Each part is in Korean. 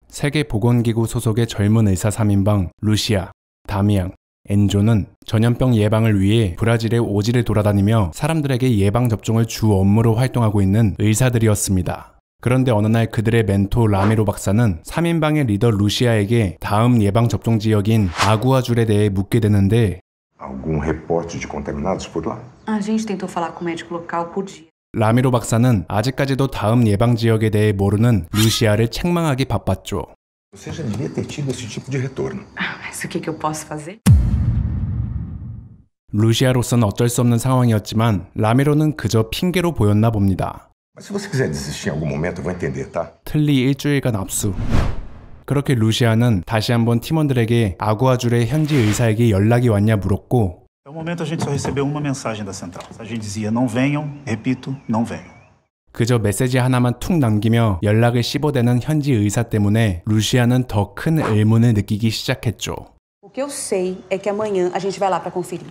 세계보건기구 소속의 젊은 의사 3인방 루시아, 다미앙, 엔조는 전염병 예방을 위해 브라질의 오지를 돌아다니며 사람들에게 예방접종을 주 업무로 활동하고 있는 의사들이었습니다. 그런데 어느 날 그들의 멘토 라미로 박사는 3인방의 리더 루시아에게 다음 예방접종 지역인 아구아줄에 대해 묻게 되는데 Algum reporte de contaminados por lá? A gente tentou falar com o médico local por dia. 라미로 박사는 아직까지도 다음 예방 지역에 대해 모르는 루시아를 책망하기 바빴죠. Você já devia ter tido esse tipo de retorno. Mas o que eu posso fazer? 루시아로서는 어쩔 수 없는 상황이었지만 라미로는 그저 핑계로 보였나 봅니다. Mas se você quiser desistir em algum momento, eu vou entender, tá? 틀리 일주일간 압수. 그렇게 루시아는 다시 한번 팀원들에게 아구아줄의 현지 의사에게 연락이 왔냐 물었고 Até o momento a gente só recebeu uma mensagem da central. A gente dizia não venham, repito, não venham. 그저 메시지 하나만 툭 남기며 연락을 씹어대는 현지 의사 때문에 루시아는 더 큰 의문을 느끼기 시작했죠. O que eu sei é que amanhã a gente vai lá para conferir.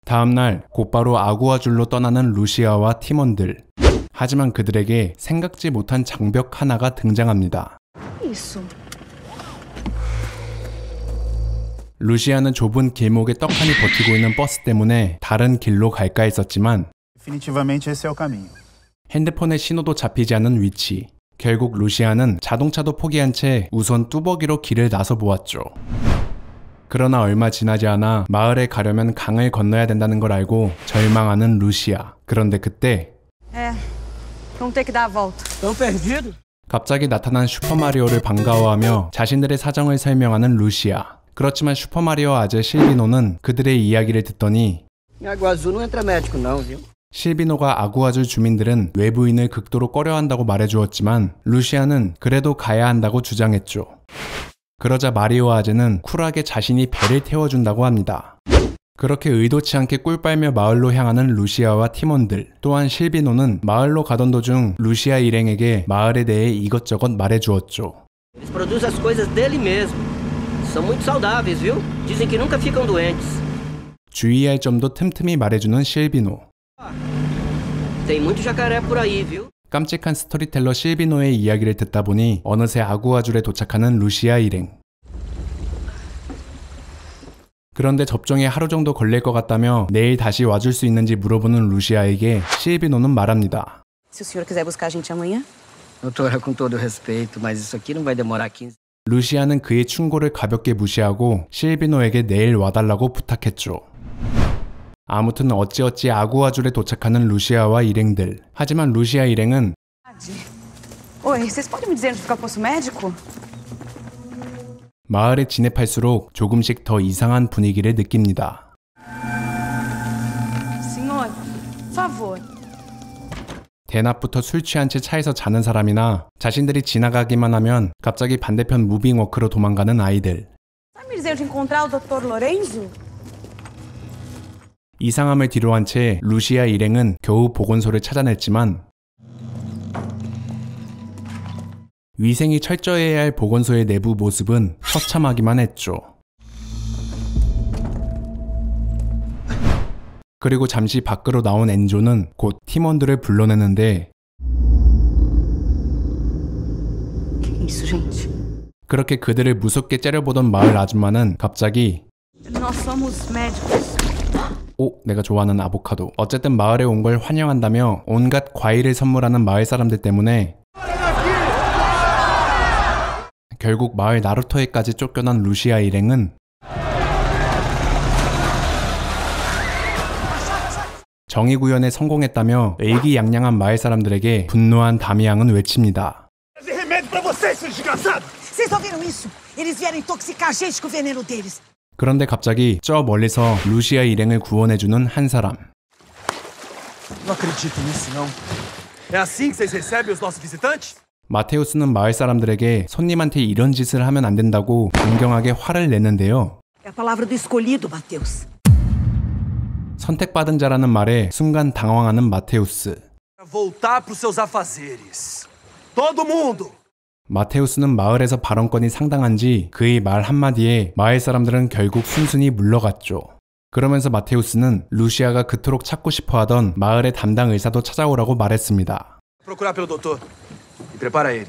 다음 날 곧바로 아구아줄로 떠나는 루시아와 팀원들. 하지만 그들에게 생각지 못한 장벽 하나가 등장합니다. Isso. 루시아는 좁은 길목에 떡하니 버티고 있는 버스 때문에 다른 길로 갈까 했었지만 Definitivamente esse é o caminho. 핸드폰의 신호도 잡히지 않는 위치. 결국 루시아는 자동차도 포기한 채 우선 뚜벅이로 길을 나서 보았죠. 그러나 얼마 지나지 않아 마을에 가려면 강을 건너야 된다는 걸 알고 절망하는 루시아. 그런데 그때 Vamos ter que dar a volta. Tão perdido? 갑자기 나타난 슈퍼마리오를 반가워하며 자신들의 사정을 설명하는 루시아. 그렇지만 슈퍼마리오 아재 실비노는 그들의 이야기를 듣더니 Água Azul não entra médico não, viu? 실비노가 아구아줄 주민들은 외부인을 극도로 꺼려한다고 말해주었지만 루시아는 그래도 가야 한다고 주장했죠. 그러자 마리오 아재는 쿨하게 자신이 배를 태워준다고 합니다. 그렇게 의도치 않게 꿀 빨며 마을로 향하는 루시아와 팀원들. 또한 실비노는 마을로 가던 도중 루시아 일행에게 마을에 대해 이것저것 말해주었죠. Eles produzem as coisas dele mesmo. São muito saudáveis, viu? Dizem que nunca ficam doentes. 주의할 점도 틈틈이 말해주는 실비노. Tem muito jacaré por aí, viu? 깜찍한 스토리텔러 실비노의 이야기를 듣다 보니 어느새 아구아줄에 도착하는 루시아 일행. 그런데 접종에 하루 정도 걸릴 것 같다며 내일 다시 와줄 수 있는지 물어보는 루시아에게 실비노는 말합니다. Se o senhor quiser buscar a gente amanhã? Doutora, com todo respeito, mas isso aqui não vai demorar 15. 루시아는 그의 충고를 가볍게 무시하고 실비노에게 내일 와달라고 부탁했죠. 아무튼 어찌어찌 아구아줄에 도착하는 루시아와 일행들. 하지만 루시아 일행은 Oi, vocês podem me dizer onde fica o posto médico? 마을에 진입할수록 조금씩 더 이상한 분위기를 느낍니다. Senhor, por favor. 대낮부터 술 취한 채 차에서 자는 사람이나 자신들이 지나가기만 하면 갑자기 반대편 무빙워크로 도망가는 아이들. Sabe me dizer onde encontrar o Dr. Lorenzo? 이상함을 뒤로한 채 루시아 일행은 겨우 보건소를 찾아냈지만 위생이 철저해야 할 보건소의 내부 모습은 처참하기만 했죠. 그리고 잠시 밖으로 나온 엔조는 곧 팀원들을 불러내는데 Que isso, gente? 그렇게 그들을 무섭게 째려보던 마을 아줌마는 갑자기 Nós somos médicos. 내가 좋아하는 아보카도. 어쨌든 마을에 온 걸 환영한다며 온갖 과일을 선물하는 마을 사람들 때문에 결국 마을 나루터에까지 쫓겨난 루시아 일행은 정의구현에 성공했다며 의기양양한 마을 사람들에게 분노한 다미앙은 외칩니다. Vocês ouviram isso? Eles vieram intoxicar a gente com o veneno deles. 그런데 갑자기 저 멀리서 루시아 일행을 구원해주는 한 사람. Não acredito nisso, não. É assim que vocês recebem os nossos visitantes? 마테우스는 마을 사람들에게 손님한테 이런 짓을 하면 안 된다고 강경하게 화를 내는데요. É a palavra do escolhido, Mateus. 선택받은 자라는 말에 순간 당황하는 마테우스. Voltar pros seus afazeres. Todo mundo! 마테우스는 마을에서 발언권이 상당한지 그의 말 한마디에 마을 사람들은 결국 순순히 물러갔죠. 그러면서 마테우스는 루시아가 그토록 찾고 싶어하던 마을의 담당 의사도 찾아오라고 말했습니다. Procurar pelo doutor. E prepara ele.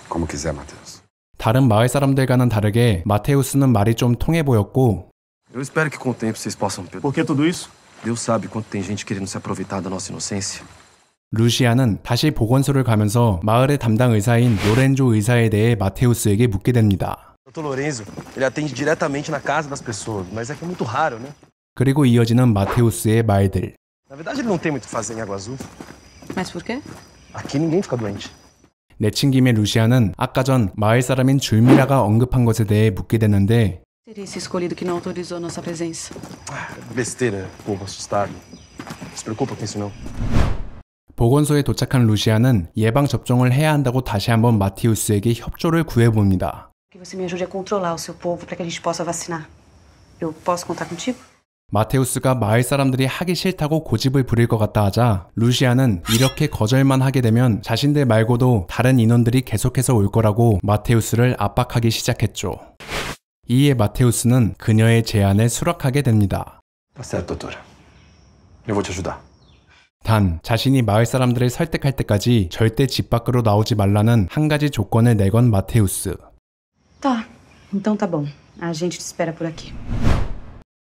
Como quiser, Matheus. 다른 마을 사람들과는 다르게 마테우스는 말이 좀 통해 보였고 Eu espero que com o tempo vocês possam... Por que tudo isso? Deus sabe quanto tem gente querendo se aproveitar da nossa inocência. 루시아는 다시 보건소를 가면서 마을의 담당 의사인 로렌조 의사에 대해 마테우스에게 묻게 됩니다. Dr. Lorenzo, ele atende diretamente na casa das pessoas, mas é que é muito raro, né? 그리고 이어지는 마테우스의 말들. Na verdade, ele não tem muito o que fazer em Água Azul. Mas por quê? Aqui ninguém fica doente. 내친 김에 루시아는 아까 전 마을 사람인 줄미라가 언급한 것에 대해 묻게 되는데 Seria esse escolhido que não autorizou nossa presença. Besteira, povo assustado. Não se preocupa com isso, não. 보건소에 도착한 루시아는 예방 접종을 해야 한다고 다시 한번 마테우스에게 협조를 구해봅니다. Que você me ajude a controlar o seu povo para que a gente possa vacinar. Eu posso contar contigo? 마테우스가 마을 사람들이 하기 싫다고 고집을 부릴 것 같다 하자 루시아는 이렇게 거절만 하게 되면 자신들 말고도 다른 인원들이 계속해서 올 거라고 마테우스를 압박하기 시작했죠. 이에 마테우스는 그녀의 제안에 수락하게 됩니다. Tá certo, doutora. Eu vou te ajudar. 단 자신이 마을 사람들을 설득할 때까지 절대 집 밖으로 나오지 말라는 한 가지 조건을 내건 마테우스. Tá. Então tá bom. A gente te espera por aqui.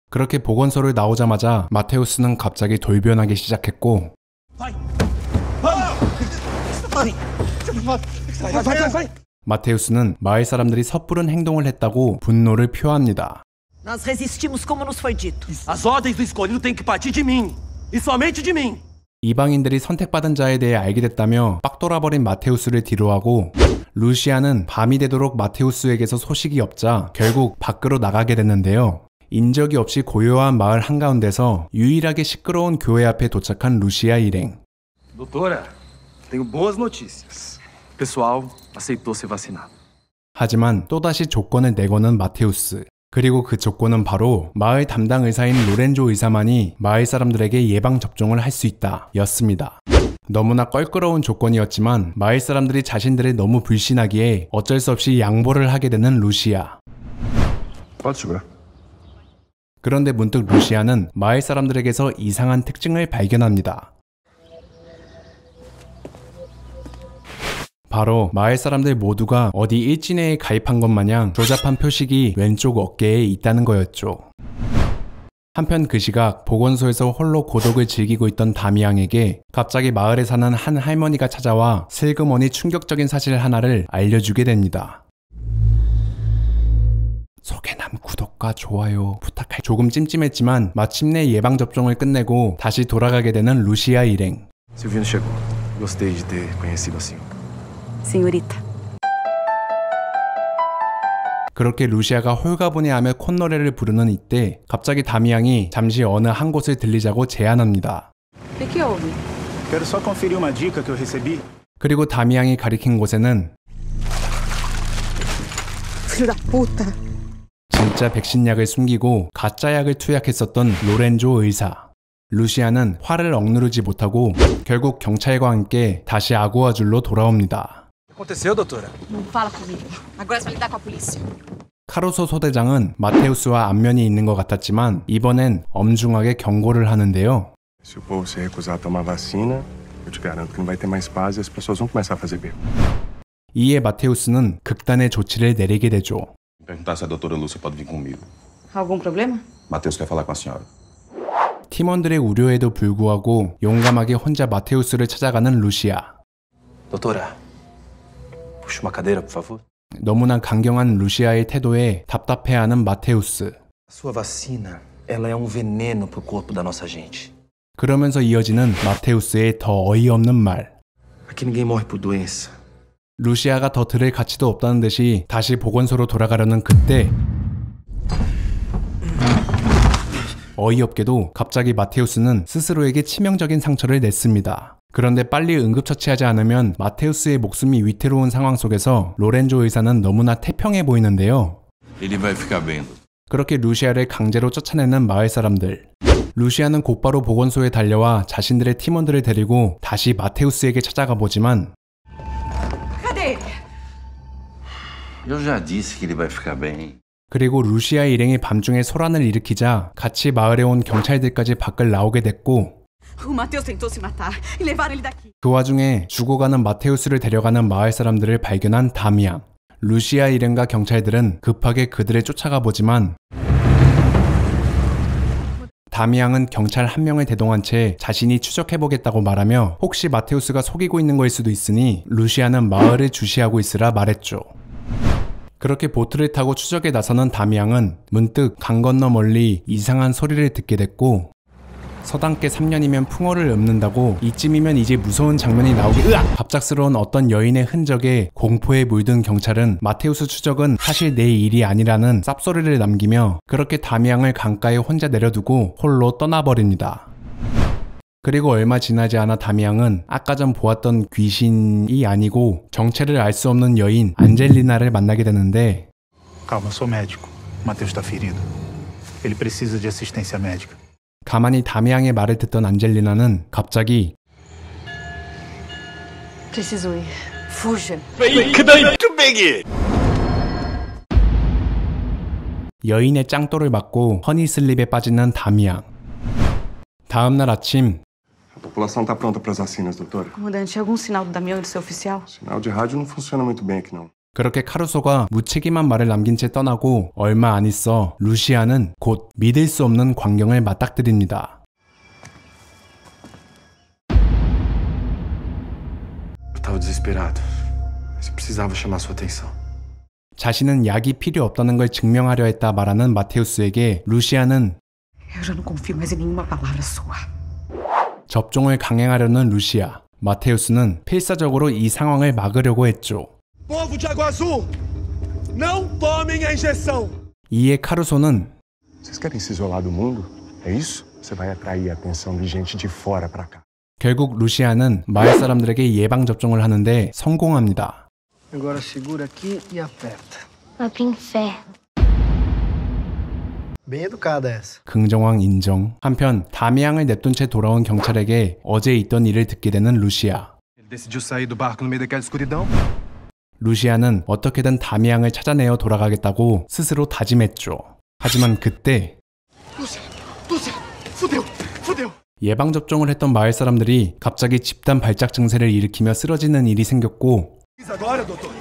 그렇게 보건소를 나오자마자 마테우스는 갑자기 돌변하기 시작했고 마테우스는 마을 사람들이 섣부른 행동을 했다고 분노를 표합니다. Nós resistimos como nos foi dito. As ordens do escolhido têm que partir de mim. E somente de mim. 이방인들이 선택받은 자에 대해 알게 됐다며 빡 돌아버린 마테우스를 뒤로하고 루시아는 밤이 되도록 마테우스에게서 소식이 없자 결국 밖으로 나가게 됐는데요. 인적이 없이 고요한 마을 한가운데서 유일하게 시끄러운 교회 앞에 도착한 루시아 일행. Doutora, tenho boas notícias. O pessoal aceitou ser vacinado. 하지만 또다시 조건을 내거는 마테우스. 그리고 그 조건은 바로 마을 담당 의사인 로렌조 의사만이 마을 사람들에게 예방접종을 할 수 있다 였습니다. 너무나 껄끄러운 조건이었지만 마을 사람들이 자신들을 너무 불신하기에 어쩔 수 없이 양보를 하게 되는 루시아. Pode segurar. 그런데 문득 루시아는 마을 사람들에게서 이상한 특징을 발견합니다. 바로 마을 사람들 모두가 어디 일진회에 가입한 것 마냥 조잡한 표식이 왼쪽 어깨에 있다는 거였죠. 한편 그 시각 보건소에서 홀로 고독을 즐기고 있던 다미앙에게 갑자기 마을에 사는 한 할머니가 찾아와 슬그머니 충격적인 사실 하나를 알려주게 됩니다. 소개남 구독과 좋아요 부탁할. 조금 찜찜했지만 마침내 예방접종을 끝내고 다시 돌아가게 되는 루시아 일행. Silvino chegou. Gostei de ter conhecido a senhora. Senhorita. 그렇게 루시아가 홀가분해하며 콧노래를 부르는 이때 갑자기 다미앙이 잠시 어느 한 곳을 들리자고 제안합니다. O que houve? Quero só conferir uma dica que eu recebi. 그리고 다미앙이 가리킨 곳에는 Filho da puta. 진짜 백신약을 숨기고 가짜 약을 투약했었던 로렌조 의사. 루시아는 화를 억누르지 못하고 결국 경찰과 함께 다시 아구아줄로 돌아옵니다. O que aconteceu, doutora? Não fala comigo. Agora você vai lidar com a polícia. 카루소 소대장은 마테우스와 안면이 있는 것 같았지만 이번엔 엄중하게 경고를 하는데요. Se o povo se recusar a tomar vacina, eu te garanto que não vai ter mais paz e as pessoas vão começar a fazer beco. 이에 마테우스는 극단의 조치를 내리게 되죠. Perguntar se a doutora Lúcia pode vir comigo. Algum problema? Matheus quer falar com a senhora. 팀원들의 우려에도 불구하고 용감하게 혼자 마테우스를 찾아가는 루시아. Doutora, puxa uma cadeira, por favor. 너무나 강경한 루시아의 태도에 답답해하는 마테우스. A sua vacina, ela é um veneno pro corpo da nossa gente. 그러면서 이어지는 마테우스의 더 어이없는 말. Aqui ninguém morre por doença. 루시아가 더 들을 가치도 없다는 듯이 다시 보건소로 돌아가려는 그때 어이없게도 갑자기 마테우스는 스스로에게 치명적인 상처를 냈습니다. 그런데 빨리 응급처치하지 않으면 마테우스의 목숨이 위태로운 상황 속에서 로렌조 의사는 너무나 태평해 보이는데요. Ele vai ficar bem. 그렇게 루시아를 강제로 쫓아내는 마을 사람들. 루시아는 곧바로 보건소에 달려와 자신들의 팀원들을 데리고 다시 마테우스에게 찾아가 보지만 Cadê ele? Eu já disse que ele vai ficar bem. 그리고 루시아 일행이 밤중에 소란을 일으키자 같이 마을에 온 경찰들까지 밖을 나오게 됐고 O Matheus tentou se matar e levaram ele daqui. 그 와중에 죽어가는 마테우스를 데려가는 마을 사람들을 발견한 다미앙. 루시아 일행과 경찰들은 급하게 그들을 쫓아가 보지만 다미앙은 경찰 한 명을 대동한 채 자신이 추적해보겠다고 말하며 혹시 마테우스가 속이고 있는 거일 수도 있으니 루시아는 마을을 주시하고 있으라 말했죠. 그렇게 보트를 타고 추적에 나서는 다미앙은 문득 강 건너 멀리 이상한 소리를 듣게 됐고 서당께 3년이면 풍어를 읊는다고 이쯤이면 이제 무서운 장면이 나오기 갑작스러운 어떤 여인의 흔적에 공포에 물든 경찰은 마테우스 추적은 사실 내 일이 아니라는 쌉소리를 남기며 그렇게 다미앙을 강가에 혼자 내려두고 홀로 떠나버립니다. 그리고 얼마 지나지 않아 다미앙은 아까 전 보았던 귀신이 아니고 정체를 알 수 없는 여인 안젤리나를 만나게 되는데 Calma, sou médico. Matheus está ferido. Ele precisa de assistência médica. 가만히 다미앙의 말을 듣던 안젤리나는 갑자기 Preciso ir. Fuja. 여인의 짱돌을 맞고 허니슬립에 빠지는 다미앙. 다음날 아침 A população tá pronta para as vacinas, doutora. Comandante, algum sinal do Damião e do seu oficial? Sinal de rádio não funciona muito bem aqui, não. 그렇게 카루소가 무책임한 말을 남긴 채 떠나고 얼마 안 있어 루시아는 곧 믿을 수 없는 광경을 맞닥뜨립니다. Eu tava desesperado. Mas eu precisava chamar sua atenção. 자신은 약이 필요 없다는 걸 증명하려 했다 말하는 마테우스에게 루시아는 Eu já não confio mais em nenhuma palavra sua. 접종을 강행하려는 루시아. 마테우스는 필사적으로 이 상황을 막으려고 했죠. Povo de Água Azul, não tomem a injeção. 이에 카루소는 Vocês querem se isolar do mundo? É isso? Você vai atrair a atenção de gente de fora pra cá. 결국 루시아는 마을 사람들에게 예방 접종을 하는데 성공합니다. Agora segura aqui e aperta. Vai pro inferno. Bem educada essa. 긍정왕 인정. 한편 다미앙을 냅둔 채 돌아온 경찰에게 어제 있던 일을 듣게 되는 루시아. Ele decidiu sair do barco no meio daquela escuridão. 루시아는 어떻게든 다미앙을 찾아내어 돌아가겠다고 스스로 다짐했죠. 하지만 그때 Lúcia, fudeu, fudeu. 예방접종을 했던 마을 사람들이 갑자기 집단 발작 증세를 일으키며 쓰러지는 일이 생겼고 Agora, doutor.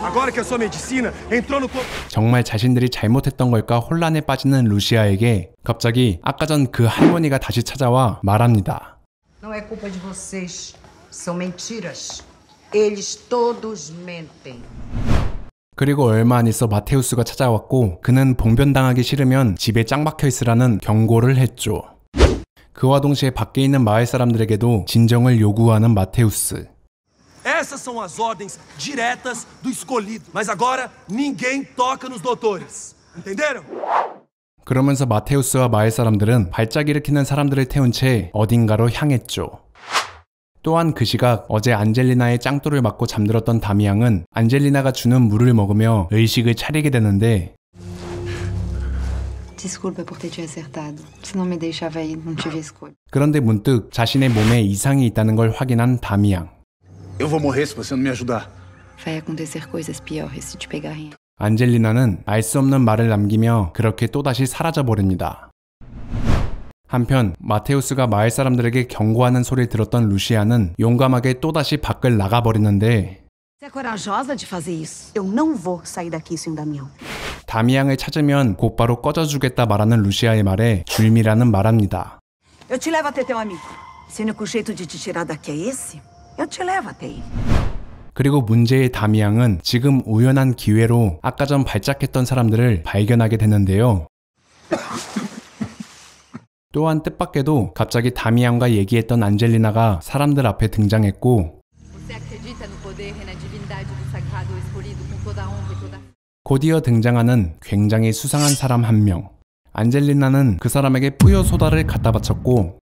Agora que a sua medicina entrou no corpo. 정말 자신들이 잘못했던 걸까 혼란에 빠지는 루시아에게 갑자기 아까 전 그 할머니가 다시 찾아와 말합니다. Não é culpa de vocês. São mentiras. Eles todos mentem. 그리고 얼마 안 있어 마테우스가 찾아왔고 그는 봉변당하기 싫으면 집에 짱 박혀 있으라는 경고를 했죠. 그와 동시에 밖에 있는 마을 사람들에게도 진정을 요구하는 마테우스. Essas são as ordens diretas do escolhido. Mas agora ninguém toca nos doutores. Entenderam? 그러면서 마테우스와 마을 사람들은 발작 일으키는 사람들을 태운 채 어딘가로 향했죠. 또한 그 시각 어제 안젤리나의 짱돌을 맞고 잠들었던 다미앙은 안젤리나가 주는 물을 먹으며 의식을 차리게 되는데 Desculpa por ter te acertado. Se não me deixava aí, não tive escolha. 그런데 문득 자신의 몸에 이상이 있다는 걸 확인한 다미앙. Eu vou morrer se você não me ajudar. Vai acontecer coisas piores se te pegarem. 안젤리나는 알 수 없는 말을 남기며 그렇게 또다시 사라져버립니다. 한편 마테우스가 마을 사람들에게 경고하는 소리를 들었던 루시아는 용감하게 또다시 밖을 나가버리는데 Você é corajosa de fazer isso. Eu não vou sair daqui sem o Damião. 다미앙을 찾으면 곧바로 꺼져주겠다 말하는 루시아의 말에 줄미라는 말합니다. Eu te levo até teu amigo. Se o único jeito de te tirar daqui é esse, eu te levo até ele. 그리고 문제의 다미앙은 지금 우연한 기회로 아까 전 발작했던 사람들을 발견하게 되는데요. 또한 뜻밖에도 갑자기 다미앙과 얘기했던 안젤리나가 사람들 앞에 등장했고 곧이어 등장하는 굉장히 수상한 사람 한 명. 안젤리나는 그 사람에게 뿌요 소다를 갖다 바쳤고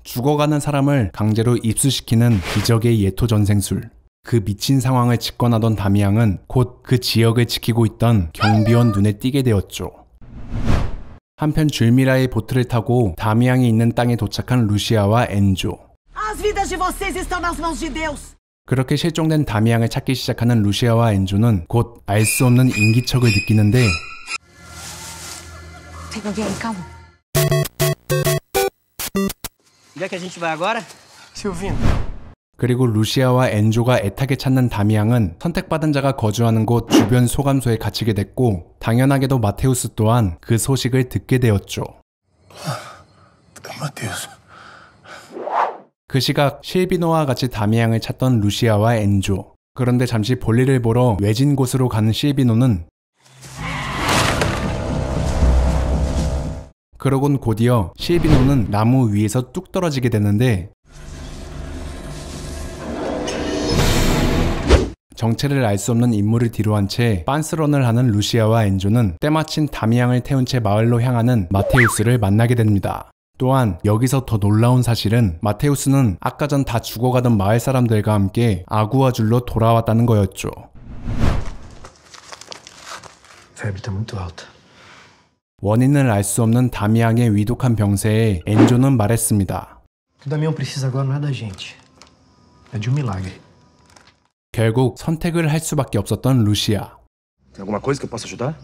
죽어가는 사람을 강제로 입수시키는 기적의 예토 전생술. 그 미친 상황을 집권하던 다미앙은 곧 그 지역을 지키고 있던 경비원 눈에 띄게 되었죠. 한편 줄미라의 보트를 타고 다미앙이 있는 땅에 도착한 루시아와 엔조. As vidas de vocês estão nas mãos de Deus. 그렇게 실종된 다미앙을 찾기 시작하는 루시아와 엔조는 곧 알 수 없는 인기척을 느끼는데 Tem alguém aí, calma. Onde é que a gente vai agora? Silvino. 그리고 루시아와 엔조가 애타게 찾는 다미앙은 선택받은 자가 거주하는 곳 주변 소감소에 갇히게 됐고 당연하게도 마테우스 또한 그 소식을 듣게 되었죠. 마테우스. 그 시각 실비노와 같이 다미앙을 찾던 루시아와 엔조. 그런데 잠시 볼일을 보러 외진 곳으로 가는 실비노는 그러곤 곧이어 실비노는 나무 위에서 뚝 떨어지게 되는데 정체를 알 수 없는 인물을 뒤로한 채 빤스런을 하는 루시아와 엔조는 때마침 다미앙을 태운 채 마을로 향하는 마테우스를 만나게 됩니다. 또한 여기서 더 놀라운 사실은 마테우스는 아까 전 다 죽어가던 마을 사람들과 함께 아구아줄로 돌아왔다는 거였죠. Febre tá muito alta. 원인을 알 수 없는 다미앙의 위독한 병세에 엔조는 말했습니다. O que o Damião precisa agora não é da gente. É de um milagre. 결국 선택을 할 수밖에 없었던 루시아. Tem alguma coisa que eu possa ajudar?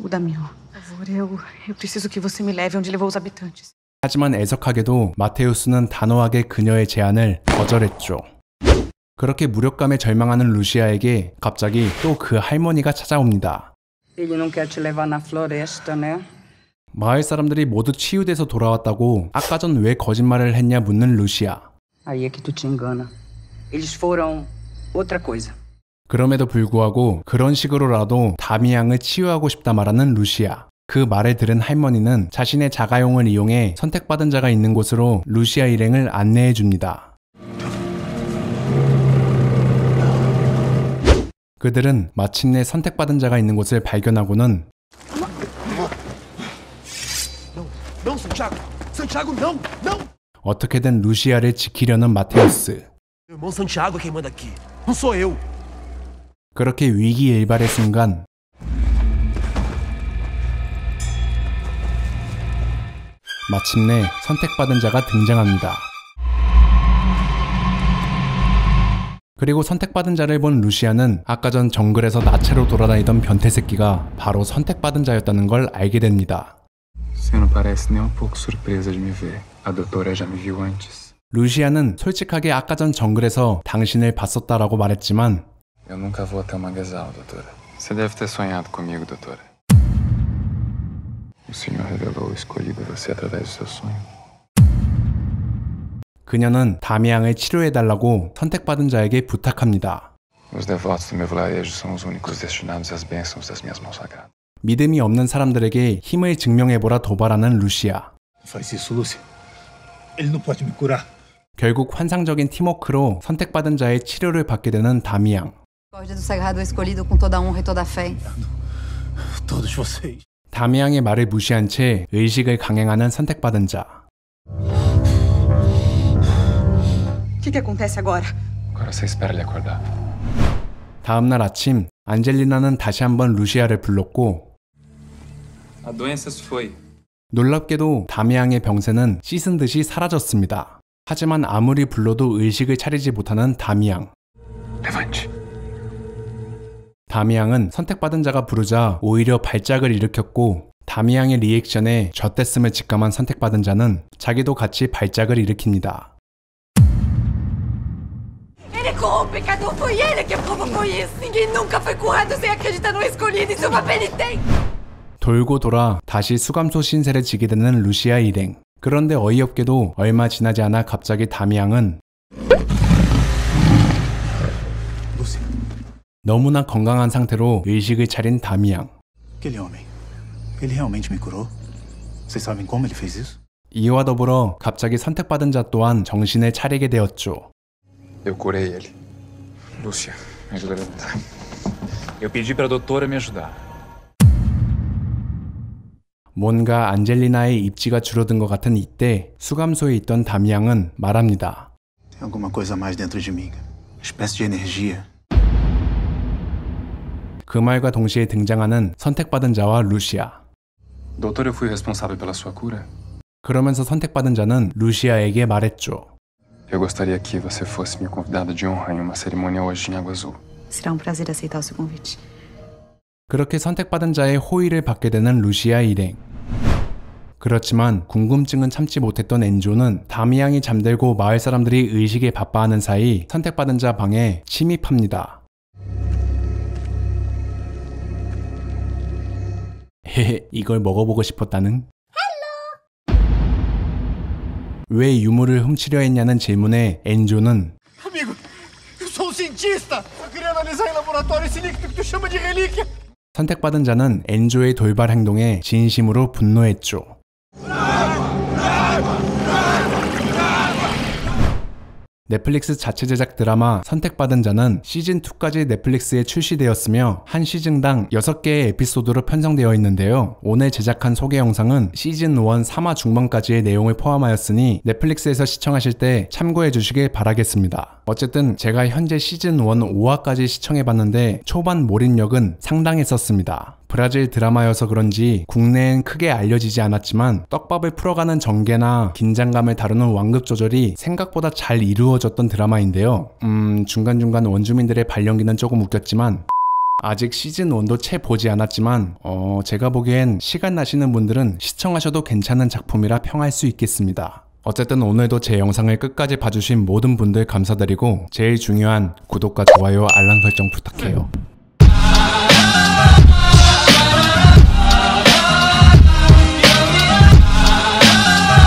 O Damião, por favor, eu preciso que você me leve onde levou os habitantes. 하지만 애석하게도 마테우스는 단호하게 그녀의 제안을 거절했죠. 그렇게 무력감에 절망하는 루시아에게 갑자기 또 그 할머니가 찾아옵니다. Ele não quer te levar na floresta, né? 마을 사람들이 모두 치유돼서 돌아왔다고 아까 전 왜 거짓말을 했냐 묻는 루시아. Aí é que tu te engana. Eles foram outra coisa. 그럼에도 불구하고 그런 식으로라도 다미앙을 치유하고 싶다 말하는 루시아. 그 말을 들은 할머니는 자신의 자가용을 이용해 선택받은 자가 있는 곳으로 루시아 일행을 안내해 줍니다. 그들은 마침내 선택받은 자가 있는 곳을 발견하고는 Não, Santiago! Santiago, não! Não! 어떻게든 루시아를 지키려는 마테우스. Meu irmão Santiago é quem manda aqui. Não sou eu. 그렇게 위기일발의 순간 마침내 선택받은 자가 등장합니다. 그리고 선택받은 자를 본 루시아는 아까 전 정글에서 나체로 돌아다니던 변태새끼가 바로 선택받은 자였다는 걸 알게 됩니다. Você não parece nem um pouco surpresa de me ver. A doutora já me viu antes. 루시아는 솔직하게 아까 전 정글에서 당신을 봤었다라고 말했지만 Eu nunca vou até o manguezal, doutora. Você deve ter sonhado comigo, doutora. O Senhor revelou o escolhido a você através do seu sonho. 그녀는 다미앙을 치료해달라고 선택받은 자에게 부탁합니다. Os devotos do meu vilarejo são os únicos destinados às bênçãos das minhas mãos sagradas. 믿음이 없는 사람들에게 힘을 증명해보라 도발하는 루시아. Faz isso, Lúcia. Ele não pode me curar. 결국 환상적인 팀워크로 선택받은 자의 치료를 받게 되는 다미앙. Misericórdia do Sagrado Escolhido com toda a honra e toda a fé. Todos vocês. 다미앙의 말을 무시한 채 의식을 강행하는 선택받은 자. O que acontece agora? Agora você espera ele acordar. 다음날 아침 안젤리나는 다시 한번 루시아를 불렀고 A doença se foi. 놀랍게도 다미앙의 병세는 씻은 듯이 사라졌습니다. 하지만 아무리 불러도 의식을 차리지 못하는 다미앙. Levante. 다미앙은 선택받은 자가 부르자 오히려 발작을 일으켰고 다미앙의 리액션에 젖됐음을 직감한 선택받은 자는 자기도 같이 발작을 일으킵니다. Ele é como um pecador, foi ele que provocou isso. Ninguém nunca foi curado sem acreditar no escolhido e seu papel ele tem. 돌고 돌아 다시 수감소 신세를 지게 되는 루시아 일행. 그런데 어이없게도 얼마 지나지 않아 갑자기 다미앙은 너무나 건강한 상태로 의식을 차린 다미앙. Aquele homem, ele realmente me curou? Vocês sabem como ele fez isso? 이와 더불어 갑자기 선택받은 자 또한 정신을 차리게 되었죠. Eu curei ele. Lúcia, me ajuda a levantar. Eu pedi para a doutora me ajudar. 뭔가 안젤리나의 입지가 줄어든 것 같은 이때 수감소에 있던 다미앙은 말합니다. Tem alguma coisa a mais dentro de mim. Uma espécie de energia. 그 말과 동시에 등장하는 선택받은 자와 루시아. Doutor, eu fui responsável pela sua cura. 그러면서 선택받은 자는 루시아에게 말했죠. Eu gostaria que você fosse minha convidada de honra em uma cerimônia hoje em Água Azul. Será prazer aceitar o seu convite. 그렇게 선택받은 자의 호의를 받게 되는 루시아 일행. 그렇지만 궁금증은 참지 못했던 엔조는 다미앙이 잠들고 마을 사람들이 의식에 바빠하는 사이 선택받은 자 방에 침입합니다. 헤헤, 이걸 먹어보고 싶었다는? 왜 유물을 훔치려 했냐는 질문에 엔조는 Amigo, eu sou um cientista. Eu queria analisar em laboratório esse líquido que tu chama de relíquia. 선택받은 자는 엔조의 돌발 행동에 진심으로 분노했죠. 넷플릭스 자체 제작 드라마 선택받은 자는 시즌2까지 넷플릭스에 출시되었으며 한 시즌당 6개의 에피소드로 편성되어 있는데요. 오늘 제작한 소개 영상은 시즌1 3화 중반까지의 내용을 포함하였으니 넷플릭스에서 시청하실 때 참고해 주시길 바라겠습니다. 어쨌든 제가 현재 시즌1 5화까지 시청해봤는데 초반 몰입력은 상당했었습니다. 브라질 드라마여서 그런지 국내엔 크게 알려지지 않았지만 떡밥을 풀어가는 전개나 긴장감을 다루는 완급 조절이 생각보다 잘 이루어졌던 드라마인데요. 중간중간 원주민들의 발연기는 조금 웃겼지만 아직 시즌1도 채 보지 않았지만 제가 보기엔 시간 나시는 분들은 시청하셔도 괜찮은 작품이라 평할 수 있겠습니다. 어쨌든 오늘도 제 영상을 끝까지 봐주신 모든 분들 감사드리고 제일 중요한 구독과 좋아요, 알람 설정 부탁해요.